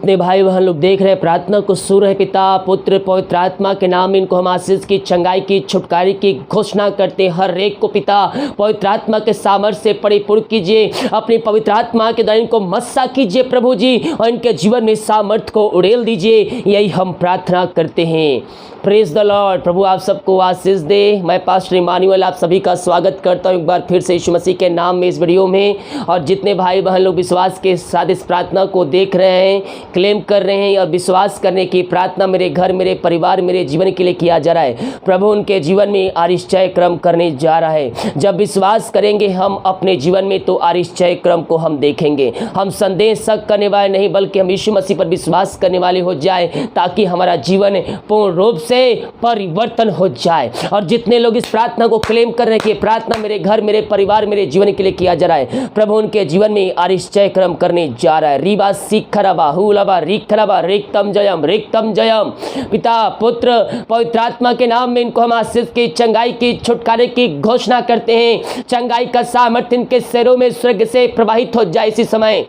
जितने भाई बहन लोग देख रहे हैं प्रार्थना को सुन रहे, पिता पुत्र पवित्र आत्मा के नाम में इनको हम आशीष की, चंगाई की, छुटकारे की घोषणा करते हैं। हर एक को पिता पवित्र आत्मा के सामर्थ्य से परिपूर्ण कीजिए, अपनी पवित्र आत्मा के द्वारा इनको मस्सा कीजिए प्रभु जी, और इनके जीवन में सामर्थ्य को उड़ेल दीजिए। यही हम प्रार्थना करते हैं। Praise the Lord. प्रभु आप सबको आशीष दे। मैं पास्टर इमानुएल आप सभी का स्वागत करता हूँ एक बार फिर से यीशु मसीह के नाम में इस वीडियो में। और जितने भाई बहन लोग विश्वास के साथ इस प्रार्थना को देख रहे हैं, क्लेम कर रहे हैं और विश्वास करने की प्रार्थना मेरे घर, मेरे परिवार, मेरे जीवन के लिए किया जा रहा है, प्रभु उनके जीवन में आरिश्चय क्रम करने जा रहा है। जब विश्वास करेंगे हम अपने जीवन में तो आरिश्चय क्रम को हम देखेंगे। हम संदेह शक करने वाले नहीं, बल्कि हम यीशु मसीह पर विश्वास करने वाले हो जाए, ताकि हमारा जीवन पूर्ण रूप से परिवर्तन हो जाए। और जितने लोग इस प्रार्थना को क्लेम कर रहे हैं कि प्रार्थना मेरे घर, मेरे परिवार, मेरे जीवन के लिए किया जा रहा है, प्रभु उनके जीवन में आरिश्चय क्रम करने जा रहा है। रीबा सिखरबा हुलबा रिखरबा रिक्तम जयम रिक्तम जयम। पिता पुत्र पवित्र आत्मा के नाम में इनको हम आशीष की, चंगाई की, छुटकारे की घोषणा करते हैं। चंगाई का सामर्थ्य इनके शरीरों में स्वर्ग से प्रवाहित हो जाए। इसी समय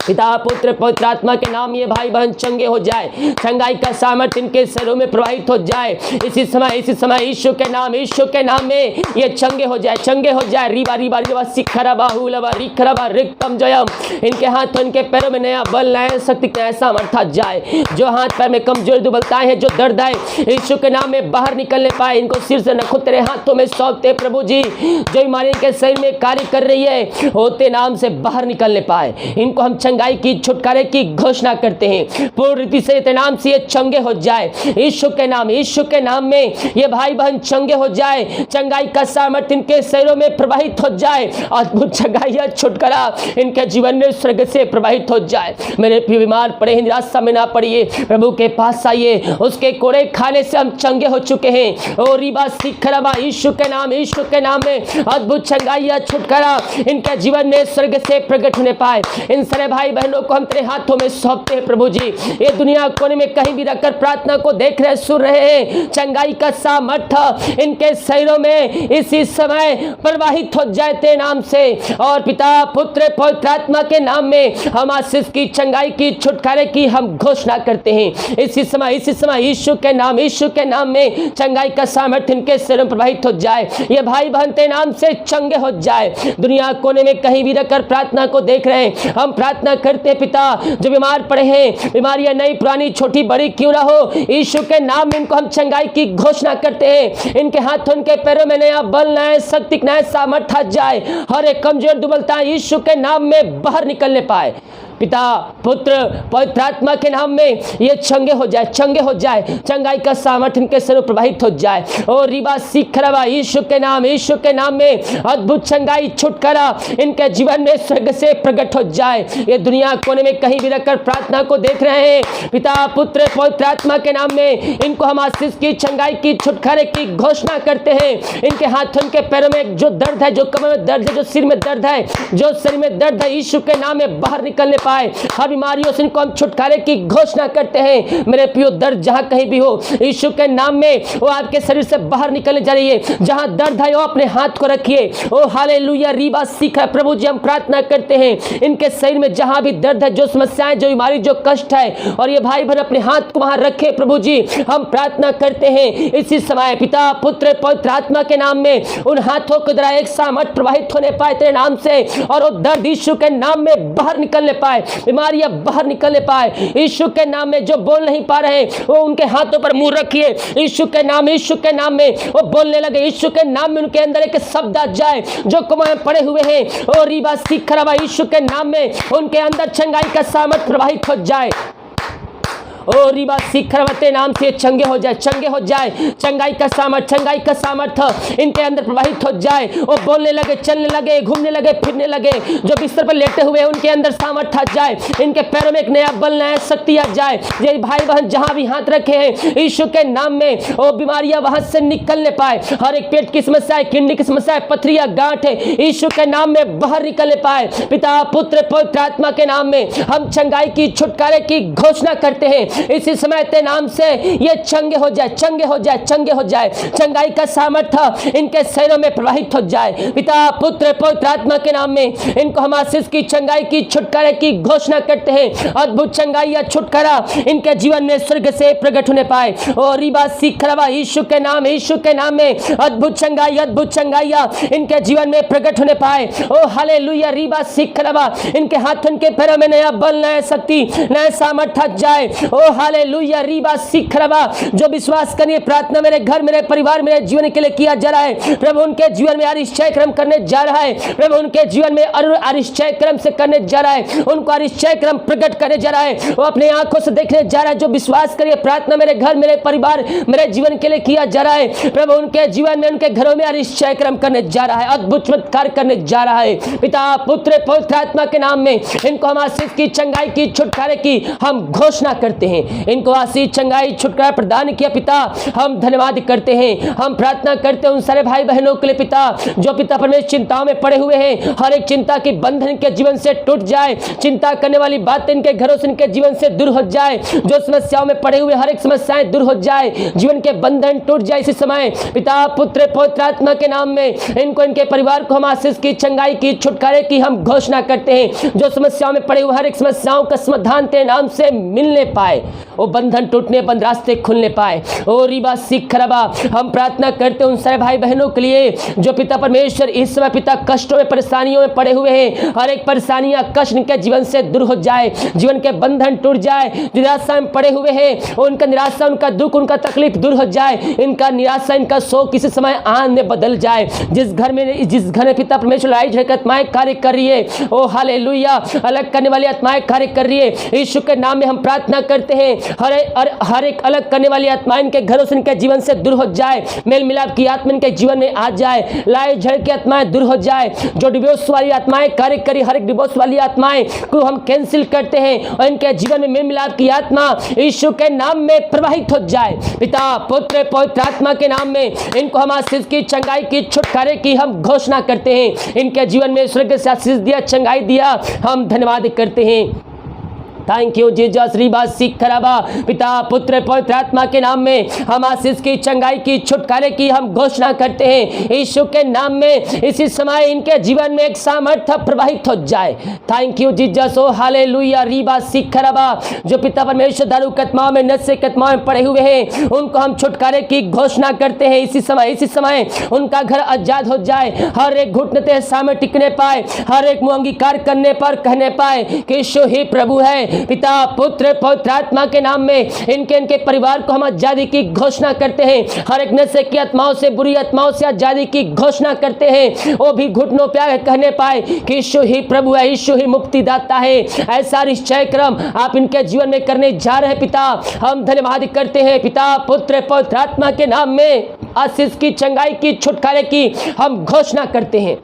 पिता पुत्र पवित्र आत्मा के नाम ये भाई बहन चंगे हो जाए, चंगाई का सामर्थ्य इनके शरीरों में प्रवाहित हो जाए। इसी समय यीशु के नाम में ये चंगे हो जाए, चंगे हो जाए। रीबा रीबा रीबा सिखरबा हुलबा रिखरबा रिक्तम जयम। इनके हाथों इनके पैरों में नया बल, नया शक्ति, नया सामर्थ्य आ जाए। जो हाथ पैर में कमजोर दुबलताएं हैं, जो दर्द है, यीशु के नाम में बाहर निकलने पाए। इनको सिर से नखुन तेरे हाथों में सौंपते प्रभु जी। जो बीमारी के शरीर में कार्य कर रही है, होते नाम से बाहर निकलने पाए। इनको हम चंगाई की, छुटकारे की घोषणा करते हैं। पूर्ण रीति से तेरे नाम से ये चंगे हो जाए। यीशु के नाम में ये भाई बहन चंगे हो जाए। चंगाई का सामर्थ्य इनके शरीरों में प्रवाहित हो जाए। अद्भुत चंगाई, छुटकारा इनके जीवन में स्वर्ग से प्रवाहित हो जाए। मेरे बीमार पड़े हैं, निराशा में ना पड़िए, प्रभु के पास आइए। उसके कोड़े खाने से हम चंगे हो चुके हैं। ओ रीबा सिखरबा, यीशु के नाम में अद्भुत चंगाई, छुटकारा इनके जीवन में स्वर्ग से प्रकट होने पाए। इन सारे भाई बहनों को हम तेरे हाथों में सौंपते हैं प्रभु जी। ये दुनिया कोने में कहीं भी रखकर प्रार्थना को देख रहे, सुन रहे हैं, चंगाई का सामर्थ्य इनके शरीरों में इसी समय प्रवाहित हो जाए तेरे नाम से। और पिता पुत्र पवित्र आत्मा के नाम में हम आशीष की, चंगाई की, छुटकारे की हम घोषणा करते हैं। इसी समय यीशु के नाम में चंगाई का सामर्थ्य इनके शरीरों में प्रवाहित हो जाए। ये भाई बहन तेरे नाम से चंगे हो जाए। दुनिया कोने में कहीं भी रखकर प्रार्थना को देख रहे हैं, हम प्रार्थना करते हैं पिता, जो बीमार पड़े हैं, बीमारियां नई पुरानी छोटी बड़ी क्यों ना हो, यीशु के नाम में इनको हम चंगाई की घोषणा करते हैं। इनके हाथों इनके पैरों में नया बल, नया शक्ति, नया सामर्थ्य आ जाए। हर एक कमजोर दुबलता यीशु के नाम में बाहर निकलने पाए। पिता पुत्र पवित्र आत्मा के नाम में ये चंगे हो जाए, चंगाई का सामर्थ्य इनके शरीर प्रवाहित हो जाए। और रीबा सिखरबा, यीशु के नाम में अद्भुत चंगाई, छुटकारा इनके जीवन में स्वर्ग से प्रकट हो जाए। ये दुनिया कोने में कहीं भी रखकर प्रार्थना को देख रहे हैं, पिता पुत्र पवित्र आत्मा के नाम में इनको हम आशीष की, चंगाई की, छुटकारे की घोषणा करते हैं। इनके हाथों के पैरों में जो दर्द है, जो कमर में दर्द है, जो सिर में दर्द है, जो शरीर में दर्द है, यीशु के नाम में बाहर निकलने पाए। हर बीमारियों से इनको हम छुटकारे की घोषणा करते हैं। मेरे प्रियो, दर्द जहां कहीं भी हो, यीशु के नाम में वो आपके शरीर से बाहर निकलने जा रही है। जहां दर्द है, वो अपने हाथ को रखिए। ओ हालेलुया, रीबा सीखा प्रभु जी, हम प्रार्थना करते हैं इनके शरीर में जहां भी दर्द है, जो समस्याएं, जो बीमारी, जो कष्ट है, और ये भाई बहन अपने हाथ को वहां रखे प्रभु जी। हम प्रार्थना करते हैं इसी समय पिता पुत्र पवित्र आत्मा के नाम में उन हाथों के द्वारा एक सामर्थ्य प्रवाहित होने पाए तेरे नाम से, और वो दर्द यीशु के नाम में बाहर निकलने पाए, बीमारियां बाहर निकलने पाए। यीशु के नाम में जो बोल नहीं पा रहे, वो उनके हाथों पर मुंह रखिए। यीशु के नाम में वो बोलने लगे। यीशु के नाम में उनके अंदर एक शब्द आ जाए। जो कोमा में पड़े हुए हैं, और रीबा सिखरबा, यीशु के नाम में उनके अंदर चंगाई का सामर्थ्य प्रवाहित हो जाए। ओ रीबा सिखरवते नाम से चंगे हो जाए, चंगाई का सामर्थ्य इनके अंदर प्रवाहित हो जाए। वो बोलने लगे, चलने लगे, घूमने लगे, फिरने लगे। जो बिस्तर पर लेटे हुए उनके अंदर सामर्थ्य आ जाए। इनके पैरों में एक नया बल, नया शक्ति आ जाए। ये भाई बहन जहां भी हाथ रखे हैं, यीशु के नाम में वो बीमारियां वहां से निकलने पाए। हर एक पेट की समस्या है, किडनी की समस्या है, पथरियां, गांठ है, यीशु के नाम में बाहर निकलने पाए। पिता पुत्र पवित्र आत्मा के नाम में हम चंगाई की, छुटकारे की घोषणा करते हैं। इसी समय तेरे नाम से ये चंगे हो जाए, चंगे हो जाए, चंगे हो जाए। चंगाई का सामर्थ्य इनके शरीरों में प्रवाहित हो जाए। पिता, पुत्र, पवित्र आत्मा के नाम में इनको हम आशीष की, चंगाई की, छुटकारे की घोषणा करते हैं। अद्भुत चंगाई या छुटकारा इनके जीवन में स्वर्ग से प्रकट होने पाए। और रिबा सीखरवा, यीशु के नाम, यीशु के नाम में अद्भुत चंगाई, अद्भुत चंगाइयां इनके जीवन में प्रकट होने पाए। ओ हालेलुया, रिबा सीखरवा, इनके हाथ, इनके पैरों में नया बल, नया शक्ति, नया सामर्थ्य जाए। ओ हालेलुया, रिबा सीखरवा, जो विश्वास करिए प्रार्थना मेरे घर, मेरे परिवार, मेरे जीवन के लिए किया जा रहा है, प्रभु उनके जीवन में अरिश्चय क्रम करने जा रहा है। प्रभु उनके जीवन में अरिश्चय क्रम से करने जा रहा है, उनको अरिश्चय क्रम प्रकट करने जा रहा है। वो अपने आंखों से देखने जा रहा है। जो विश्वास करिए प्रार्थना मेरे घर, मेरे परिवार, मेरे जीवन के लिए किया जा रहा है, प्रभु उनके जीवन में, उनके घरों में अरिश्चय क्रम करने जा रहा है, अद्भुत चमत्कार करने जा रहा है। पिता, पुत्र, पवित्र आत्मा के नाम में इनको हम आशीष की, चंगाई की, छुटकारे की हम घोषणा करते हैं। इनको आशीष, चंगाई, छुटकारा प्रदान किया पिता, हम धन्यवाद करते हैं। हम प्रार्थना करते हैं उन सारे भाई बहनों के लिए पिता, जो पिता परमेश्वर चिंताओं में पड़े हुए हैं। हर एक चिंता की बंधन के जीवन से टूट जाए, चिंता करने वाली बात इनके घरों से, इनके जीवन से दूर हो जाए। जो समस्याओं में पड़े हुए हर एक समस्याएं दूर हो जाए, जीवन के बंधन टूट जाए। इसी समय पिता, पुत्र, पवित्र आत्मा के नाम में इनको, इनके परिवार को हम आशीष की, चंगाई की, छुटकारे की हम घोषणा करते हैं। जो समस्याओं में पड़े हुए हर एक समस्याओं का समाधान तेरे नाम से मिलने पाए, वो बंधन टूटने, बंद रास्ते खुलने पाए। ओ रिबा सीखरबा, हम प्रार्थना करते हैं उन सारे भाई बहनों के लिए जो पिता परमेश्वर इस समय पिता कष्टों में, परेशानियों में पड़े हुए हैं। हर एक परेशानियां, कष्ट इनके जीवन से दूर हो जाए, जीवन के बंधन टूट जाए। निराशा में पड़े हुए हैं, उनका निराशा, उनका दुख, उनका तकलीफ दूर हो जाए। इनका निराशा, इनका शोक किसी समय आनंद में बदल जाए। जिस घर में पिता परमेश्वर लड़ाई आत्माएं कार्य कर रही है, ओ हालेलुया, अलग करने वाली आत्माएं कार्य कर रही है, यीशु के नाम में हम प्रार्थना करते हैं। हर एक अलग करने वाली आत्माएं इनके घरों से, इनके जीवन से दूर हो जाए। मेल मिलाप की आत्मा इनके जीवन में आ जाए। लाए झड़ की आत्माएं दूर हो जाए। जो डिवोर्स वाली आत्माएं कार्य करी, हर एक डिवोर्स वाली आत्माएं को हम कैंसिल करते हैं और इनके जीवन में मेल मिलाप की आत्मा यीशु के नाम में प्रवाहित हो जाए। पिता, पुत्र, पवित्र आत्मा के नाम में इनको हम आशीष की, चंगाई की, छुटकारे की हम घोषणा करते हैं। इनके जीवन में स्वर्ग से आशीष दिया, चंगाई दिया, हम धन्यवाद करते हैं। थैंक यू जीसस, रिबा सीखरबा, पिता, पुत्र, पवित्र आत्मा के नाम में हम आशीष की, चंगाई की, छुटकारे की हम घोषणा करते हैं। यीशु के नाम में इसी समय इनके जीवन में एक सामर्थ्य प्रवाहित हो जाए। Thank you Jesus, oh hallelujah, रिबा सीखरबा, जो पिता परमेश्वर दारू की आत्माओं में, नशे की आत्माओं में पड़े हुए हैं, उनको हम छुटकारे की घोषणा करते हैं। इसी समय उनका घर आजाद हो जाए। हर एक घुटने सामने टिकने पाए, हर एक मुंह अंगीकार करने पर कहने पाए कि यीशु ही प्रभु है। पिता, पुत्र, पवित्र आत्मा के नाम में इनके परिवार को हम आजादी की घोषणा करते हैं। हर एक नशे की आत्माओं से, बुरी आत्माओं से आजादी की घोषणा करते हैं। वो भी घुटनों पे कहने पाए कि यीशु ही प्रभु है, यीशु ही मुक्तिदाता है। ऐसा निश्चय क्रम आप इनके जीवन में करने जा रहे हैं पिता, हम धन्यवाद करते हैं। पिता, पुत्र, पवित्र आत्मा के नाम में आशीष की, चंगाई की, छुटकारे की हम घोषणा करते हैं।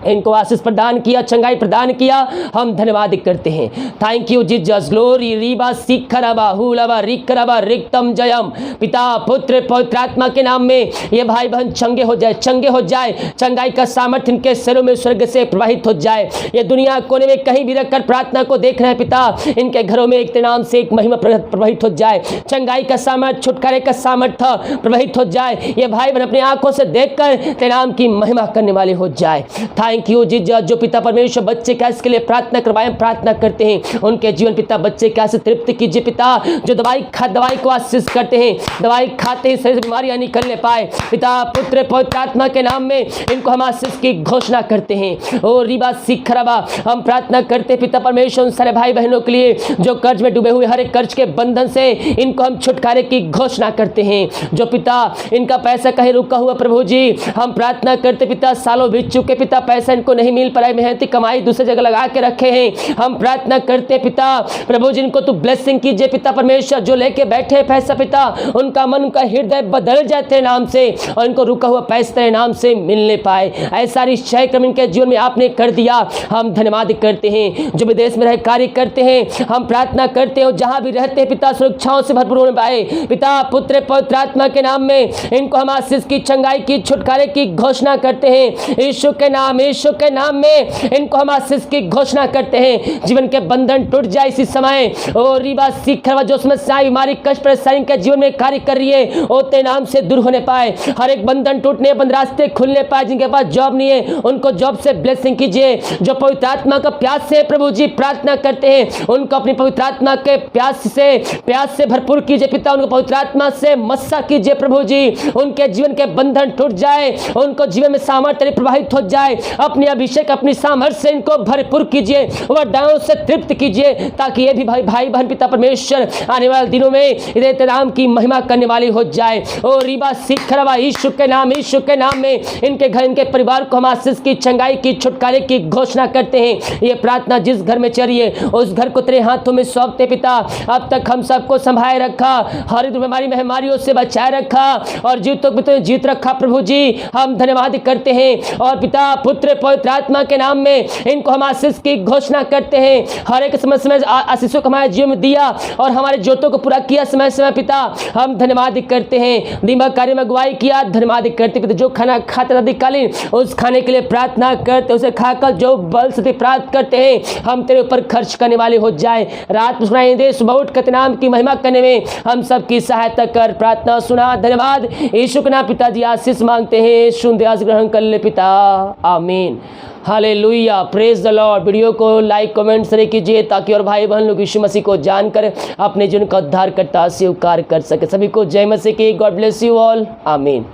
इनको आशीष प्रदान किया, चंगाई प्रदान किया, हम धन्यवाद करते हैं। थैंक यू जीसस, ग्लोरी, रिबा सीखरबा, हुलबा, रिकरबा, रिक्तम जयम। पिता, पुत्र, पवित्र आत्मा के नाम में ये भाई बहन चंगे हो जाए, चंगे हो जाए। चंगाई का सामर्थ्य इनके शरीरों में स्वर्ग से प्रवाहित हो जाए। ये दुनिया कोने में कहीं भी रखकर प्रार्थना को देख रहे हैं पिता, इनके घरों में एक नाम से एक महिमा प्रवाहित हो जाए। चंगाई का सामर्थ्य, छुटकारे का सामर्थ्य प्रवाहित हो जाए। ये भाई बहन अपनी आंखों से देखकर तेरे नाम की महिमा करने वाले हो जाए। थैंक यू जीसस, जो पिता परमेश्वर बच्चे कैसे के लिए प्रार्थना करवाएं, प्रार्थना करते हैं उनके जीवन पिता बच्चे कैसे तृप्त कीजिए पिता। जो दवाई को आशीष करते हैं, दवाई खाते ही शरीर से बीमारियां निकलने पाए। पिता, पुत्र, पवित्र आत्मा के नाम में इनको हम आशीष की घोषणा करते हैं। ओ रिबा सीखरबा, हम प्रार्थना करते हैं पिता परमेश्वर उन सारे भाई बहनों के लिए जो कर्ज में डूबे हुए, हर एक कर्ज के बंधन से इनको हम छुटकारे की घोषणा करते हैं। जो पिता इनका पैसा कहीं रुका हुआ प्रभु जी, हम प्रार्थना करते पिता, सालों बीत चुके पिता, पैसा इनको नहीं मिल पाए, मेहनती कमाई दूसरी जगह लगा के रखे हैं। हम प्रार्थना करते पिता प्रभु जिनको तू ब्लेसिंग कीजिए पिता परमेश्वर, जो लेके बैठे पैसा पिता, उनका मन, उनका हृदय बदल जाए तेरे नाम से, और इनको रुका हुआ पैसा तेरे नाम से मिलने पाए। ऐसा निश्चय क्रम इनके जीवन में आपने कर दिया, हम धन्यवाद करते हैं। जो विदेश में रह कार्य करते हैं, हम प्रार्थना करते हैं जहां भी रहते हैं पिता, सुरक्षाओं से भरपूर होने पाए। पिता, पुत्र, पवित्र आत्मा के नाम में इनको हम आशीष की, चंगाई की, छुटकारे की घोषणा करते हैं। यीशु के नाम, यीशु के नाम में इनको हम आशीष की घोषणा करते हैं। जीवन के बंधन टूट जाए इसी समय। ओ रिबा सीखरवा जो समस्या बीमारी कष्ट परेशानी के जीवन में कार्य कर रही है ओ तेरे नाम से दूर होने पाए। हर एक बंधन टूटने बंद रास्ते खुलने पाए। जिनके पास जॉब नहीं है उनको जॉब से ब्लेसिंग कीजिए। जो पवित्र आत्मा का प्यास से प्रभु जी प्रार्थना करते हैं उनको अपनी पवित्र आत्मा के प्यास से भरपूर कीजिए पिता। उनको पवित्र आत्मा से मस्सा कीजिए प्रभु जी। उनके जीवन के बंधन टूट जाए, उनको जीवन में सामर्थ्य प्रवाहित हो जाए। अपने अभिषेक अपनी सामर्थ्य से इनको भरपूर कीजिए, वरदानों से तृप्त कीजिए, ताकि ये भी भाई बहन पिता परमेश्वर आने वाले दिनों में तेरे नाम की महिमा करने वाली हो जाए। ओ रिबा सीखरवा यीशु के नाम में इनके घर इनके परिवार को हम आशीष की चंगाई की छुटकारे की घोषणा करते हैं। ये प्रार्थना जिस घर में चली है उस घर को तेरे हाथों में सौंपते पिता। अब तक हम सबको संभाले रखा, हर बीमारी महामारियों से बचाए रखा और जीत रखा प्रभु जी। हम धन्यवाद करते हैं और पिता पुत्र पवित्र आत्मा के नाम में इनको हम आशीष की घोषणा करते हैं। हर एक समय आशीषों को हमारे जीवन में दिया और हमारे जोतों को पूरा किया समय समय पिता। हम धन्यवाद करते हैं। दिमाग कार्य में अगुवाई किया, धन्यवाद करते पिता। जो खाना खाते अधिकालीन उस खाने के लिए प्रार्थना करते, उसे खाकर जो बल से प्राप्त करते हैं हम तेरे ऊपर खर्च करने वाले हो जाए। रात में सुनाई दे, सुबह उठ कर नाम की महिमा करने में हम सबकी सहायता कर। प्रार्थना सुना, धन्यवाद यीशु के नाम पिताजी आशीष मांगते हैं। शून्य आस ग्रहण कर ले पिता, आमीन। Hallelujah, praise the Lord. Video को लाइक कमेंट शेयर कीजिए ताकि और भाई बहन लोग यीशु मसीह को जानकर अपने जीवन का उद्धारकर्ता स्वीकार कर सके। सभी को जय मसीह की। गॉड ब्लेस यू ऑल, आमीन।